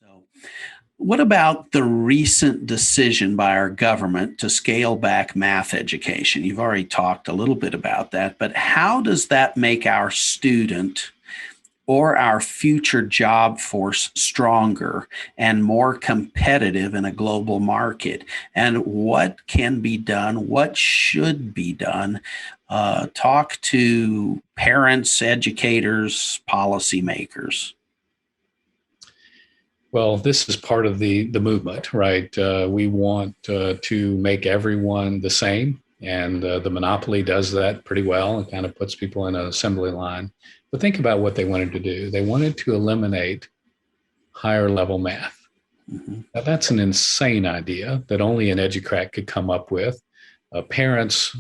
So, what about the recent decision by our government to scale back math education? You've already talked a little bit about that, but how does that make our student or our future job force stronger and more competitive in a global market? And what can be done? What should be done? Talk to parents, educators, policymakers. Well, this is part of the movement, right? We want to make everyone the same, and the monopoly does that pretty well and kind of puts people in an assembly line. But think about what they wanted to do. They wanted to eliminate higher level math. Mhm. Now, that's an insane idea that only an educrat could come up with. Parents,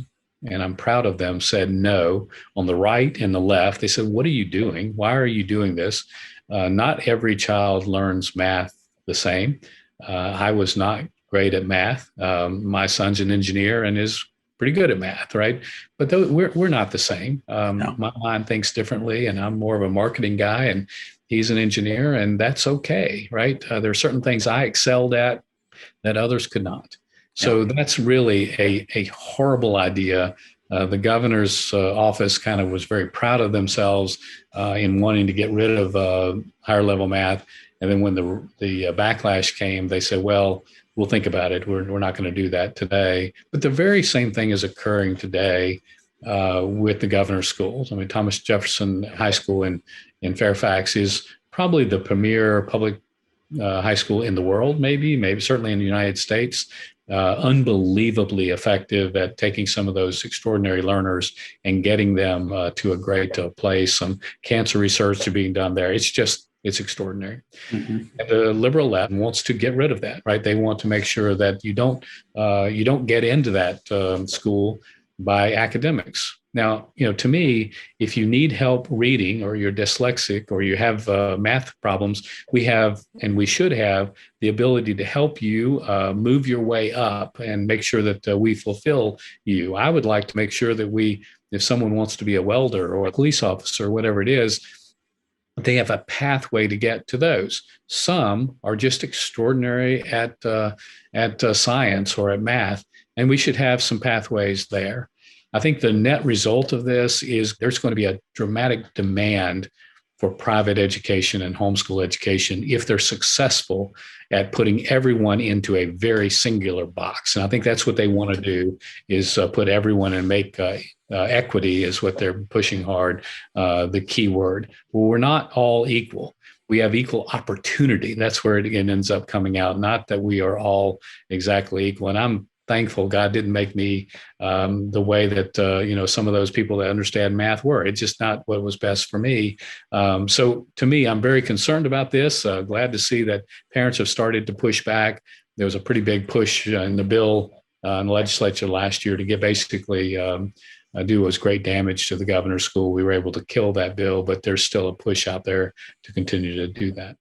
and I'm proud of them, said no. On the right and the left, they said, "What are you doing? Why are you doing this?" Not every child learns math the same. I was not great at math. My son's an engineer and is pretty good at math, right? But we're not the same. No. My mind thinks differently, and I'm more of a marketing guy, and he's an engineer, and that's okay, right? There are certain things I excelled at that others could not. So that's really a horrible idea. The governor's office kind of was very proud of themselves in wanting to get rid of higher level math. And then when the backlash came, they said, well, we'll think about it. We're not going to do that today. But the very same thing is occurring today with the governor's schools. I mean, Thomas Jefferson High School in Fairfax is probably the premier public high school in the world, maybe certainly in the United States. Unbelievably effective at taking some of those extraordinary learners and getting them to a great place. Some cancer research is being done there. It's extraordinary. Mm-hmm. And the liberal left wants to get rid of that, right? They want to make sure that you don't get into that school by academics. Now, to me, if you need help reading or you're dyslexic or you have math problems, we have, and we should have, the ability to help you move your way up and make sure that we fulfill you. I would like to make sure that if someone wants to be a welder or a police officer, whatever it is, they have a pathway to get to those. Some are just extraordinary at science or at math, and we should have some pathways there. I think the net result of this is there's going to be a dramatic demand for private education and homeschool education if they're successful at putting everyone into a very singular box. And I think that's what they want to do, is put everyone and make equity is what they're pushing hard, the key word. Well, we're not all equal. We have equal opportunity. That's where it again ends up coming out, not that we are all exactly equal. And I'm thankful God didn't make me the way that some of those people that understand math were. It's just not what was best for me. So to me, I'm very concerned about this. Glad to see that parents have started to push back. There was a pretty big push in the bill in the legislature last year to get basically do was great damage to the governor's school. We were able to kill that bill, but there's still a push out there to continue to do that.